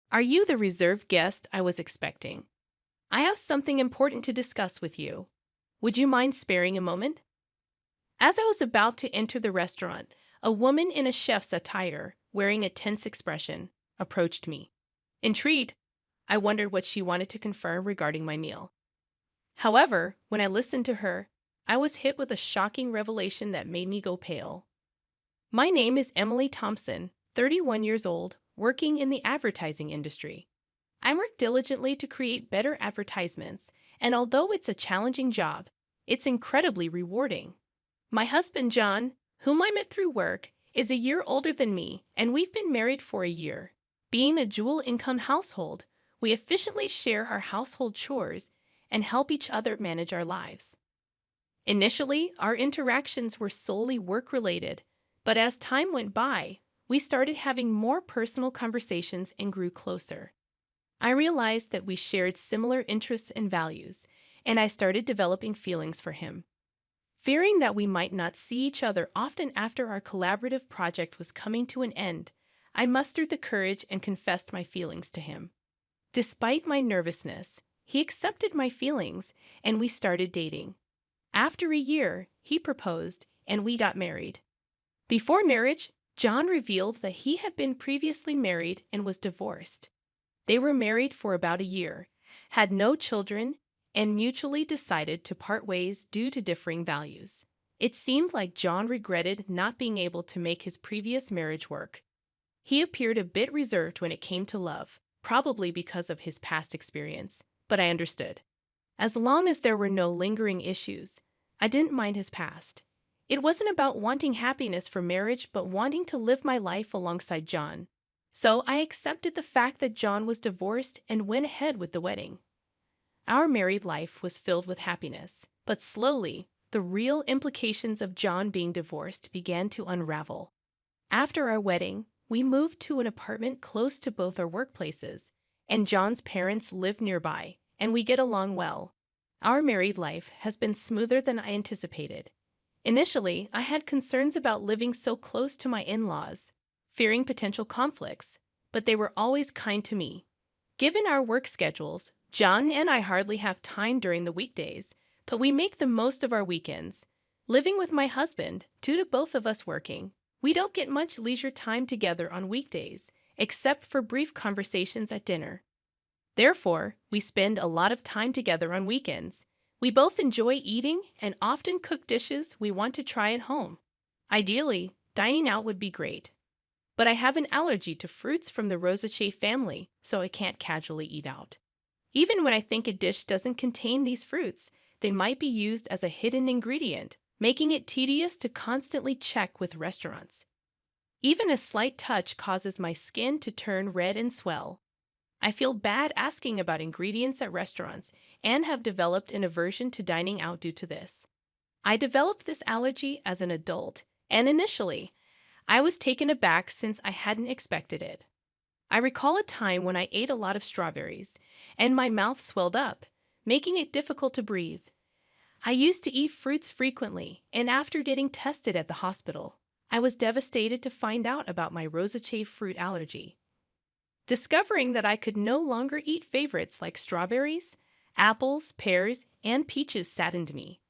Are you the reserved guest I was expecting? I have something important to discuss with you. Would you mind sparing a moment? As I was about to enter the restaurant, a woman in a chef's attire, wearing a tense expression, approached me. Intrigued, I wondered what she wanted to confirm regarding my meal. However, when I listened to her, I was hit with a shocking revelation that made me go pale. My name is Emily Thompson, 31 years old, working in the advertising industry. I work diligently to create better advertisements, and although it's a challenging job, it's incredibly rewarding. My husband, John, whom I met through work, is a year older than me, and we've been married for a year. Being a dual income household, we efficiently share our household chores and help each other manage our lives. Initially, our interactions were solely work related, but as time went by, we started having more personal conversations and grew closer. I realized that we shared similar interests and values, and I started developing feelings for him. Fearing that we might not see each other often after our collaborative project was coming to an end, I mustered the courage and confessed my feelings to him. Despite my nervousness, he accepted my feelings and we started dating. After a year, he proposed and we got married. Before marriage, John revealed that he had been previously married and was divorced. They were married for about a year, had no children, and mutually decided to part ways due to differing values. It seemed like John regretted not being able to make his previous marriage work. He appeared a bit reserved when it came to love, probably because of his past experience, but I understood. As long as there were no lingering issues, I didn't mind his past. It wasn't about wanting happiness for marriage, but wanting to live my life alongside John. So I accepted the fact that John was divorced and went ahead with the wedding. Our married life was filled with happiness, but slowly, the real implications of John being divorced began to unravel. After our wedding, we moved to an apartment close to both our workplaces, and John's parents live nearby, and we get along well. Our married life has been smoother than I anticipated. Initially, I had concerns about living so close to my in-laws, fearing potential conflicts, but they were always kind to me. Given our work schedules, John and I hardly have time during the weekdays, but we make the most of our weekends. Living with my husband, due to both of us working, we don't get much leisure time together on weekdays, except for brief conversations at dinner. Therefore, we spend a lot of time together on weekends. We both enjoy eating and often cook dishes we want to try at home. Ideally, dining out would be great. But I have an allergy to fruits from the Rosaceae family, so I can't casually eat out. Even when I think a dish doesn't contain these fruits, they might be used as a hidden ingredient, making it tedious to constantly check with restaurants. Even a slight touch causes my skin to turn red and swell. I feel bad asking about ingredients at restaurants and have developed an aversion to dining out due to this. I developed this allergy as an adult, and initially, I was taken aback since I hadn't expected it. I recall a time when I ate a lot of strawberries, and my mouth swelled up, making it difficult to breathe. I used to eat fruits frequently, and after getting tested at the hospital, I was devastated to find out about my Rosaceae fruit allergy. Discovering that I could no longer eat favorites like strawberries, apples, pears, and peaches saddened me.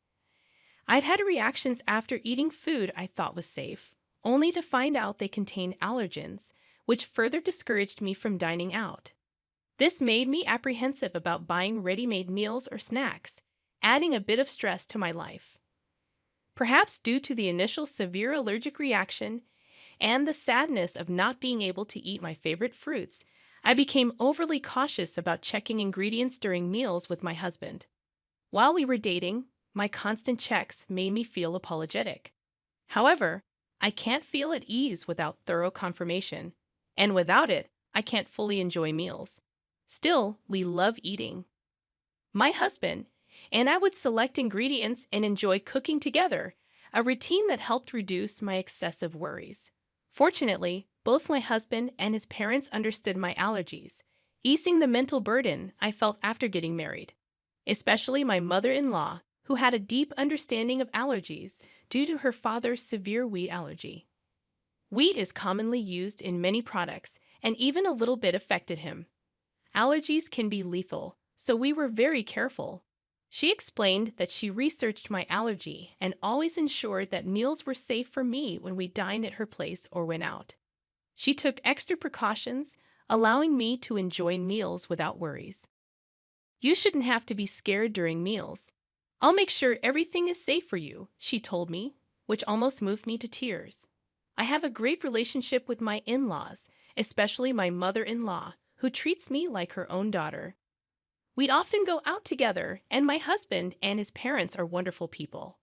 I'd had reactions after eating food I thought was safe, only to find out they contained allergens, which further discouraged me from dining out. This made me apprehensive about buying ready-made meals or snacks, adding a bit of stress to my life. Perhaps due to the initial severe allergic reaction and the sadness of not being able to eat my favorite fruits, I became overly cautious about checking ingredients during meals with my husband. While we were dating, my constant checks made me feel apologetic. However, I can't feel at ease without thorough confirmation, and without it, I can't fully enjoy meals. Still, we love eating. My husband and I would select ingredients and enjoy cooking together, a routine that helped reduce my excessive worries. Fortunately, both my husband and his parents understood my allergies, easing the mental burden I felt after getting married, especially my mother-in-law, who had a deep understanding of allergies due to her father's severe wheat allergy. Wheat is commonly used in many products, and even a little bit affected him. Allergies can be lethal, so we were very careful. She explained that she researched my allergy and always ensured that meals were safe for me when we dined at her place or went out. She took extra precautions, allowing me to enjoy meals without worries. You shouldn't have to be scared during meals. I'll make sure everything is safe for you, she told me, which almost moved me to tears. I have a great relationship with my in-laws, especially my mother-in-law, who treats me like her own daughter. We'd often go out together, and my husband and his parents are wonderful people.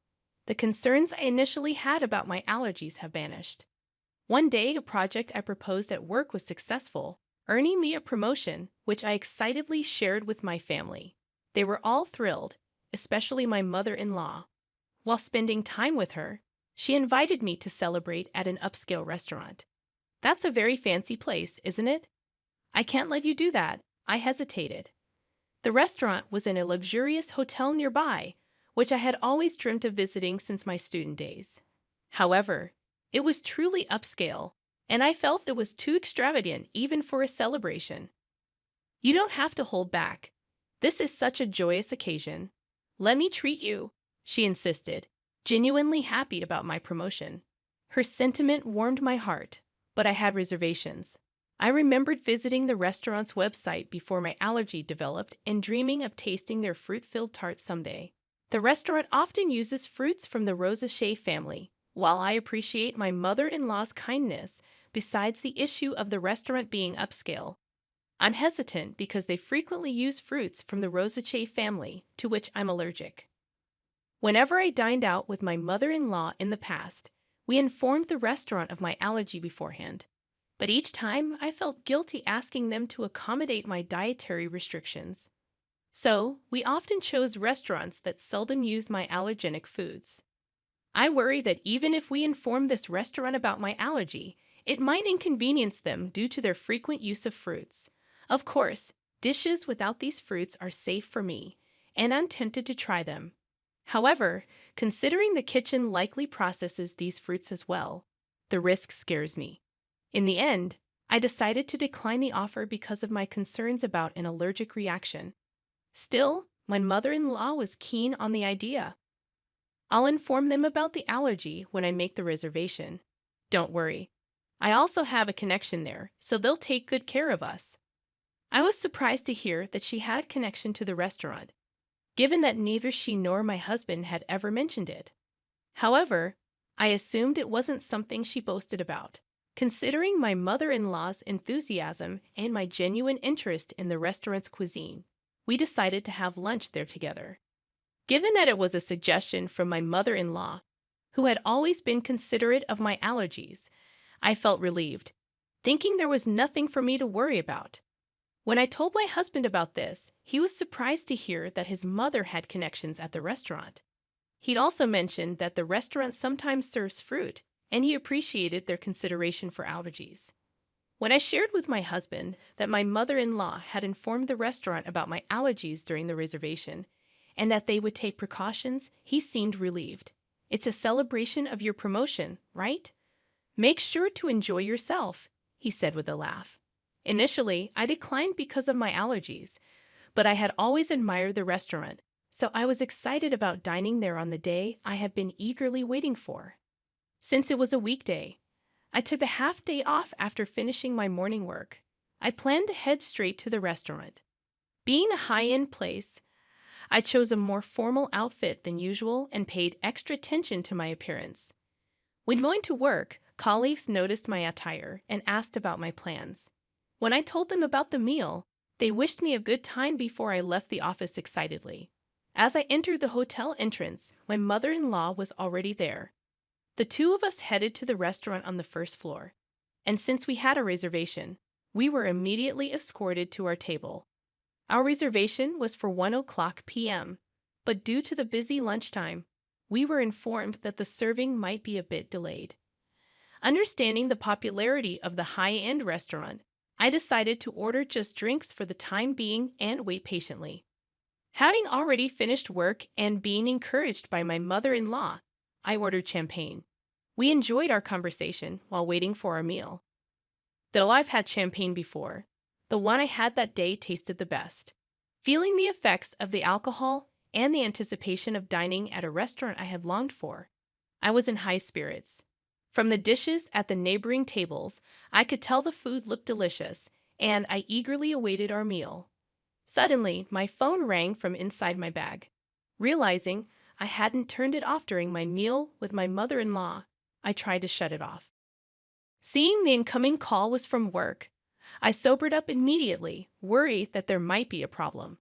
The concerns I initially had about my allergies have vanished. One day, a project I proposed at work was successful, earning me a promotion, which I excitedly shared with my family. They were all thrilled, especially my mother-in-law. While spending time with her, she invited me to celebrate at an upscale restaurant. That's a very fancy place, isn't it? I can't let you do that, I hesitated. The restaurant was in a luxurious hotel nearby, which I had always dreamt of visiting since my student days. However, it was truly upscale, and I felt it was too extravagant even for a celebration. You don't have to hold back. This is such a joyous occasion. Let me treat you, she insisted, genuinely happy about my promotion. Her sentiment warmed my heart, but I had reservations. I remembered visiting the restaurant's website before my allergy developed and dreaming of tasting their fruit-filled tart someday. The restaurant often uses fruits from the Rosacea family. While I appreciate my mother-in-law's kindness, besides the issue of the restaurant being upscale, I'm hesitant because they frequently use fruits from the Rosacea family, to which I'm allergic. Whenever I dined out with my mother-in-law in the past, we informed the restaurant of my allergy beforehand. But each time, I felt guilty asking them to accommodate my dietary restrictions. So, we often chose restaurants that seldom use my allergenic foods. I worry that even if we inform this restaurant about my allergy, it might inconvenience them due to their frequent use of fruits. Of course, dishes without these fruits are safe for me, and I'm tempted to try them. However, considering the kitchen likely processes these fruits as well, the risk scares me. In the end, I decided to decline the offer because of my concerns about an allergic reaction. Still, my mother-in-law was keen on the idea. I'll inform them about the allergy when I make the reservation. Don't worry. I also have a connection there, so they'll take good care of us. I was surprised to hear that she had connection to the restaurant, given that neither she nor my husband had ever mentioned it. However, I assumed it wasn't something she boasted about. Considering my mother-in-law's enthusiasm and my genuine interest in the restaurant's cuisine, we decided to have lunch there together. Given that it was a suggestion from my mother-in-law, who had always been considerate of my allergies, I felt relieved, thinking there was nothing for me to worry about. When I told my husband about this, he was surprised to hear that his mother had connections at the restaurant. He'd also mentioned that the restaurant sometimes serves fruit, and he appreciated their consideration for allergies. When I shared with my husband that my mother-in-law had informed the restaurant about my allergies during the reservation, and that they would take precautions, he seemed relieved. It's a celebration of your promotion, right? Make sure to enjoy yourself, he said with a laugh. Initially, I declined because of my allergies, but I had always admired the restaurant, so I was excited about dining there on the day I had been eagerly waiting for. Since it was a weekday, I took a half day off after finishing my morning work. I planned to head straight to the restaurant. Being a high-end place, I chose a more formal outfit than usual and paid extra attention to my appearance. When going to work, colleagues noticed my attire and asked about my plans. When I told them about the meal, they wished me a good time before I left the office excitedly. As I entered the hotel entrance, my mother-in-law was already there. The two of us headed to the restaurant on the first floor, and since we had a reservation, we were immediately escorted to our table. Our reservation was for 1:00 p.m., but due to the busy lunchtime, we were informed that the serving might be a bit delayed. Understanding the popularity of the high-end restaurant, I decided to order just drinks for the time being and wait patiently. Having already finished work and being encouraged by my mother-in-law, I ordered champagne. We enjoyed our conversation while waiting for our meal. Though I've had champagne before, the one I had that day tasted the best. Feeling the effects of the alcohol and the anticipation of dining at a restaurant I had longed for, I was in high spirits. From the dishes at the neighboring tables, I could tell the food looked delicious, and I eagerly awaited our meal. Suddenly, my phone rang from inside my bag. Realizing I hadn't turned it off during my meal with my mother-in-law, I tried to shut it off. Seeing the incoming call was from work, I sobered up immediately, worried that there might be a problem.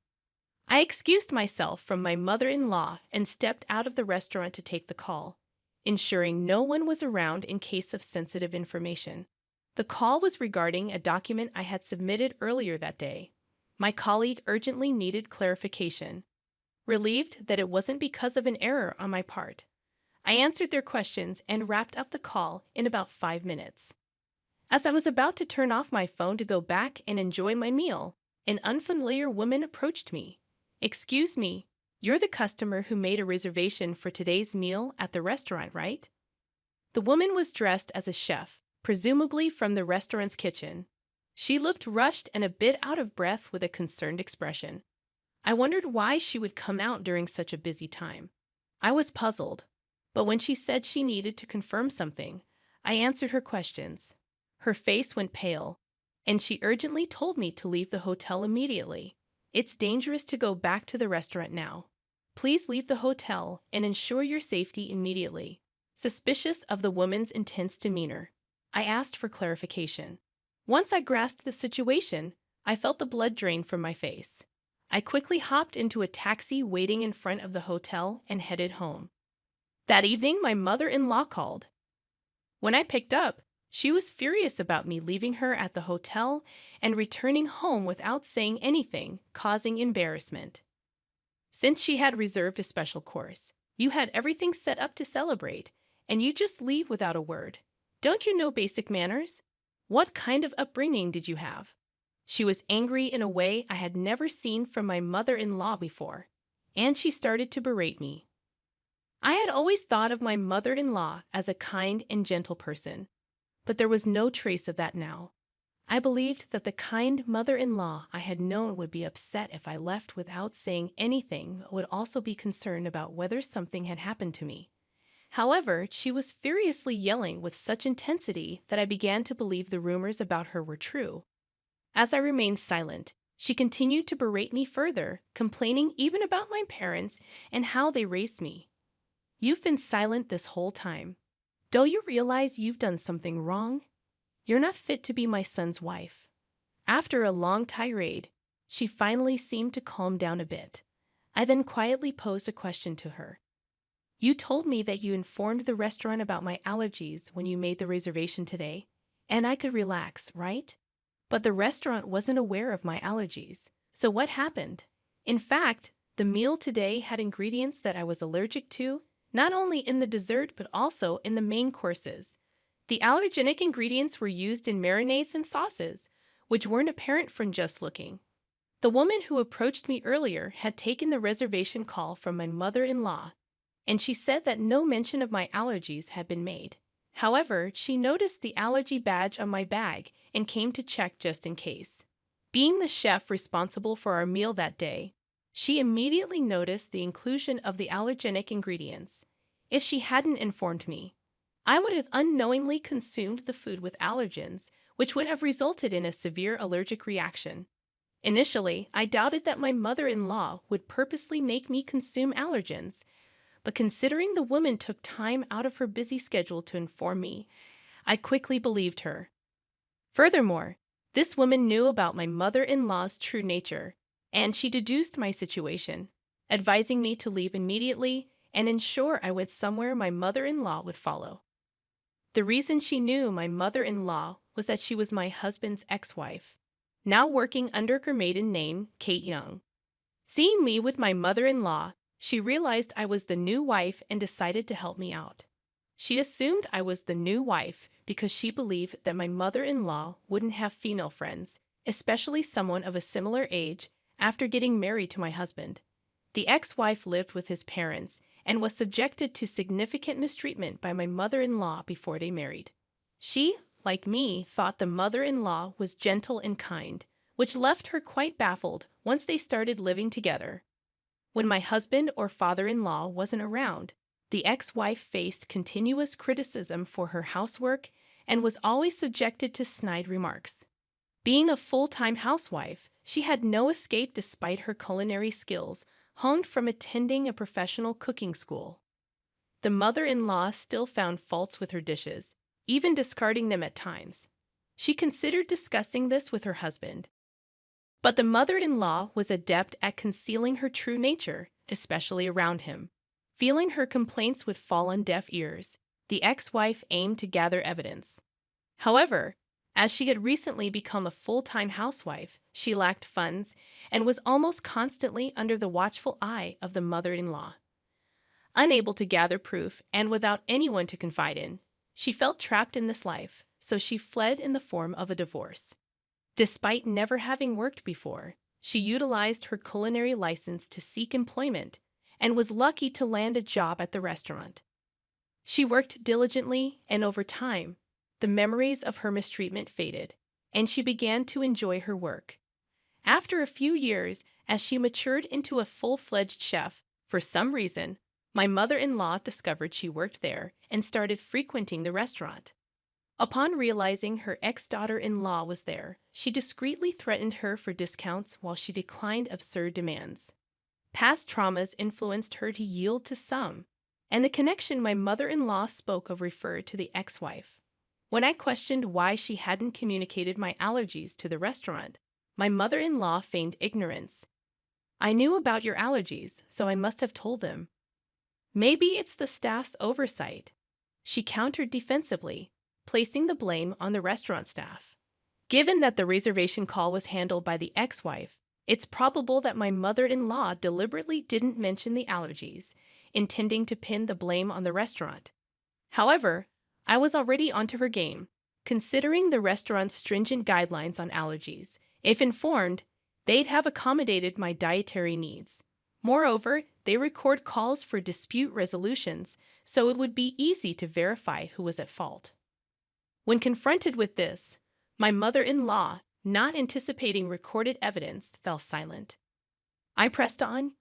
I excused myself from my mother-in-law and stepped out of the restaurant to take the call, ensuring no one was around in case of sensitive information. The call was regarding a document I had submitted earlier that day. My colleague urgently needed clarification. Relieved that it wasn't because of an error on my part, I answered their questions and wrapped up the call in about 5 minutes. As I was about to turn off my phone to go back and enjoy my meal, an unfamiliar woman approached me. "Excuse me, you're the customer who made a reservation for today's meal at the restaurant, right?" The woman was dressed as a chef, presumably from the restaurant's kitchen. She looked rushed and a bit out of breath with a concerned expression. I wondered why she would come out during such a busy time. I was puzzled, but when she said she needed to confirm something, I answered her questions. Her face went pale, and she urgently told me to leave the hotel immediately. "It's dangerous to go back to the restaurant now. Please leave the hotel and ensure your safety immediately." Suspicious of the woman's intense demeanor, I asked for clarification. Once I grasped the situation, I felt the blood drain from my face. I quickly hopped into a taxi waiting in front of the hotel and headed home. That evening, my mother-in-law called. When I picked up, she was furious about me leaving her at the hotel and returning home without saying anything, causing embarrassment. Since she had reserved a special course, you had everything set up to celebrate, and you just leave without a word. Don't you know basic manners? What kind of upbringing did you have? She was angry in a way I had never seen from my mother-in-law before, and she started to berate me. I had always thought of my mother-in-law as a kind and gentle person, but there was no trace of that now. I believed that the kind mother-in-law I had known would be upset if I left without saying anything, but would also be concerned about whether something had happened to me. However, she was furiously yelling with such intensity that I began to believe the rumors about her were true. As I remained silent, she continued to berate me further, complaining even about my parents and how they raised me. "You've been silent this whole time. Don't you realize you've done something wrong? You're not fit to be my son's wife." After a long tirade, she finally seemed to calm down a bit. I then quietly posed a question to her. "You told me that you informed the restaurant about my allergies when you made the reservation today, and I could relax, right? But the restaurant wasn't aware of my allergies. So what happened? In fact, the meal today had ingredients that I was allergic to, not only in the dessert but also in the main courses. The allergenic ingredients were used in marinades and sauces, which weren't apparent from just looking." The woman who approached me earlier had taken the reservation call from my mother-in-law, and she said that no mention of my allergies had been made. However, she noticed the allergy badge on my bag and came to check just in case. Being the chef responsible for our meal that day, she immediately noticed the inclusion of the allergenic ingredients. If she hadn't informed me, I would have unknowingly consumed the food with allergens, which would have resulted in a severe allergic reaction. Initially, I doubted that my mother-in-law would purposely make me consume allergens, but considering the woman took time out of her busy schedule to inform me, I quickly believed her. Furthermore, this woman knew about my mother-in-law's true nature, and she deduced my situation, advising me to leave immediately and ensure I went somewhere my mother-in-law would follow. The reason she knew my mother-in-law was that she was my husband's ex-wife, now working under her maiden name, Kate Young. Seeing me with my mother-in-law, she realized I was the new wife and decided to help me out. She assumed I was the new wife because she believed that my mother-in-law wouldn't have female friends, especially someone of a similar age, after getting married to my husband. The ex-wife lived with his parents and was subjected to significant mistreatment by my mother-in-law before they married. She, like me, thought the mother-in-law was gentle and kind, which left her quite baffled once they started living together. When my husband or father-in-law wasn't around, the ex-wife faced continuous criticism for her housework and was always subjected to snide remarks. Being a full-time housewife, she had no escape despite her culinary skills, honed from attending a professional cooking school. The mother-in-law still found faults with her dishes, even discarding them at times. She considered discussing this with her husband. But the mother-in-law was adept at concealing her true nature, especially around him. Feeling her complaints would fall on deaf ears, the ex-wife aimed to gather evidence. However, as she had recently become a full-time housewife, she lacked funds and was almost constantly under the watchful eye of the mother-in-law. Unable to gather proof and without anyone to confide in, she felt trapped in this life, so she fled in the form of a divorce. Despite never having worked before, she utilized her culinary license to seek employment and was lucky to land a job at the restaurant. She worked diligently, and over time, the memories of her mistreatment faded, and she began to enjoy her work. After a few years, as she matured into a full-fledged chef, for some reason, my mother-in-law discovered she worked there and started frequenting the restaurant. Upon realizing her ex-daughter-in-law was there, she discreetly threatened her for discounts while she declined absurd demands. Past traumas influenced her to yield to some, and the connection my mother-in-law spoke of referred to the ex-wife. When I questioned why she hadn't communicated my allergies to the restaurant, my mother-in-law feigned ignorance. "I knew about your allergies, so I must have told them." "Maybe it's the staff's oversight," she countered defensively, placing the blame on the restaurant staff. Given that the reservation call was handled by the ex-wife, it's probable that my mother-in-law deliberately didn't mention the allergies, intending to pin the blame on the restaurant. However, I was already onto her game, considering the restaurant's stringent guidelines on allergies. If informed, they'd have accommodated my dietary needs. Moreover, they record calls for dispute resolutions, so it would be easy to verify who was at fault. When confronted with this, my mother-in-law, not anticipating recorded evidence, fell silent. I pressed on.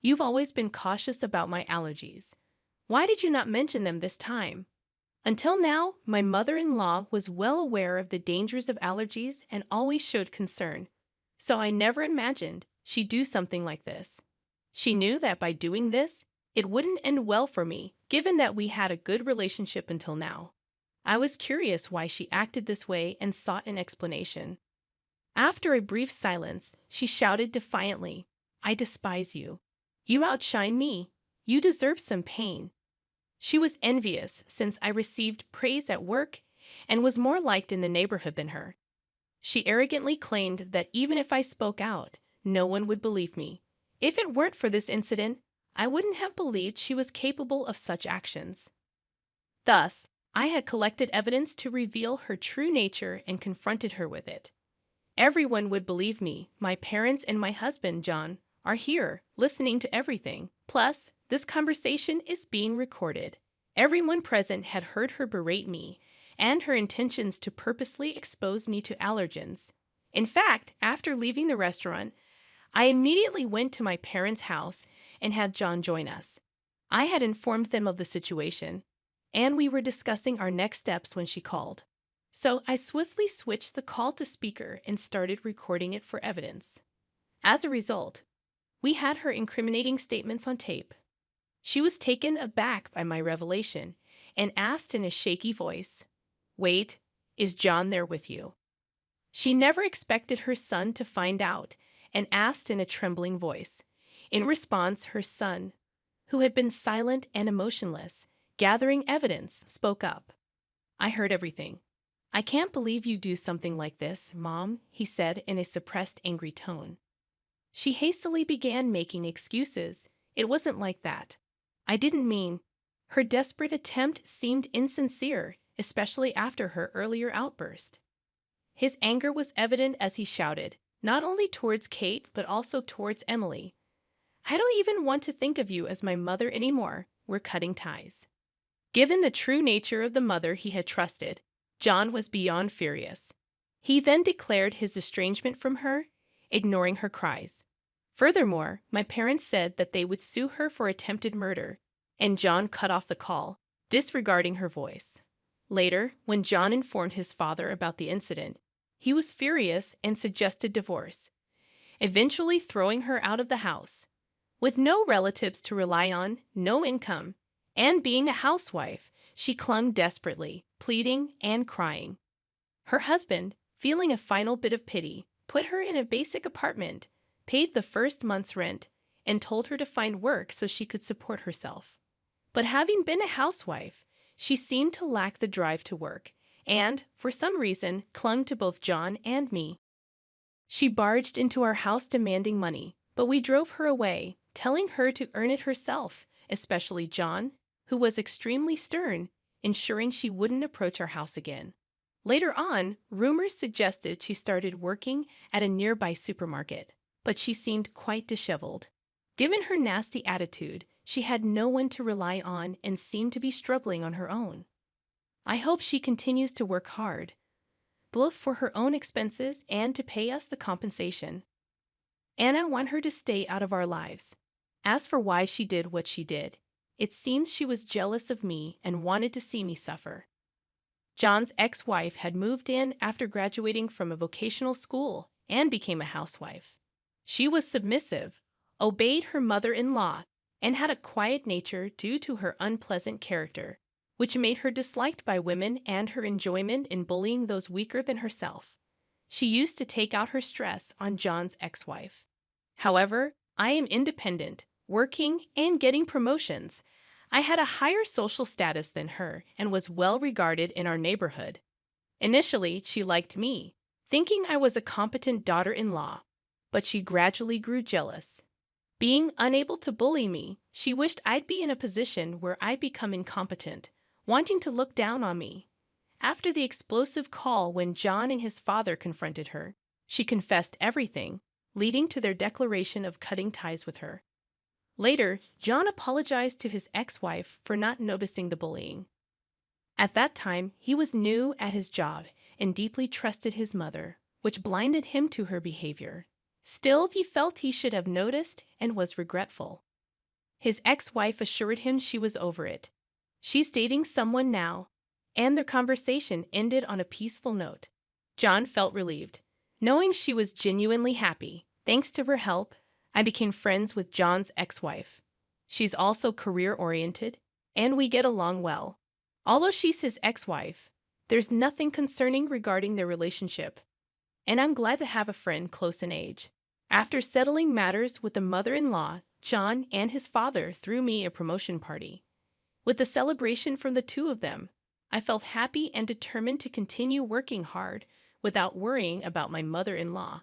"You've always been cautious about my allergies. Why did you not mention them this time?" Until now, my mother-in-law was well aware of the dangers of allergies and always showed concern, so I never imagined she'd do something like this. She knew that by doing this, it wouldn't end well for me, given that we had a good relationship until now. I was curious why she acted this way and sought an explanation. After a brief silence, she shouted defiantly, "I despise you. You outshine me. You deserve some pain." She was envious since I received praise at work and was more liked in the neighborhood than her. She arrogantly claimed that even if I spoke out, no one would believe me. If it weren't for this incident, I wouldn't have believed she was capable of such actions. Thus, I had collected evidence to reveal her true nature and confronted her with it. Everyone would believe me. My parents and my husband, John, are here, listening to everything. Plus, this conversation is being recorded. Everyone present had heard her berate me and her intentions to purposely expose me to allergens. In fact, after leaving the restaurant, I immediately went to my parents' house and had John join us. I had informed them of the situation, and we were discussing our next steps when she called. So I swiftly switched the call to speaker and started recording it for evidence. As a result, we had her incriminating statements on tape. She was taken aback by my revelation and asked in a shaky voice, "Wait, is John there with you?" She never expected her son to find out and asked in a trembling voice. In response, her son, who had been silent and emotionless, gathering evidence, spoke up. "I heard everything. I can't believe you do something like this, Mom," he said in a suppressed, angry tone. She hastily began making excuses. "It wasn't like that. I didn't mean..." Her desperate attempt seemed insincere, especially after her earlier outburst. His anger was evident as he shouted, not only towards Kate but also towards Emily. "I don't even want to think of you as my mother anymore. We're cutting ties." Given the true nature of the mother he had trusted, John was beyond furious. He then declared his estrangement from her, ignoring her cries. Furthermore, my parents said that they would sue her for attempted murder, and John cut off the call, disregarding her voice. Later, when John informed his father about the incident, he was furious and suggested divorce, eventually throwing her out of the house. With no relatives to rely on, no income, and being a housewife, she clung desperately, pleading and crying. Her husband, feeling a final bit of pity, put her in a basic apartment, paid the first month's rent, and told her to find work so she could support herself. But having been a housewife, she seemed to lack the drive to work, and, for some reason, clung to both John and me. She barged into our house demanding money, but we drove her away, telling her to earn it herself, especially John, who was extremely stern, ensuring she wouldn't approach our house again. Later on, rumors suggested she started working at a nearby supermarket, but she seemed quite disheveled. Given her nasty attitude, she had no one to rely on and seemed to be struggling on her own. I hope she continues to work hard, both for her own expenses and to pay us the compensation. And I want her to stay out of our lives. As for why she did what she did, it seems she was jealous of me and wanted to see me suffer. John's ex-wife had moved in after graduating from a vocational school and became a housewife. She was submissive, obeyed her mother-in-law, and had a quiet nature due to her unpleasant character, which made her disliked by women and her enjoyment in bullying those weaker than herself. She used to take out her stress on John's ex-wife. However, I am independent, working, and getting promotions. I had a higher social status than her and was well regarded in our neighborhood. Initially, she liked me, thinking I was a competent daughter-in-law, but she gradually grew jealous. Being unable to bully me, she wished I'd be in a position where I'd become incompetent, wanting to look down on me. After the explosive call when John and his father confronted her, she confessed everything, leading to their declaration of cutting ties with her. Later, John apologized to his ex-wife for not noticing the bullying. At that time, he was new at his job and deeply trusted his mother, which blinded him to her behavior. Still, he felt he should have noticed and was regretful. His ex-wife assured him she was over it. She's dating someone now, and their conversation ended on a peaceful note. John felt relieved, knowing she was genuinely happy. Thanks to her help, I became friends with John's ex-wife. She's also career-oriented, and we get along well. Although she's his ex-wife, there's nothing concerning regarding their relationship, and I'm glad to have a friend close in age. After settling matters with the mother-in-law, John and his father threw me a promotion party. With the celebration from the two of them, I felt happy and determined to continue working hard without worrying about my mother-in-law.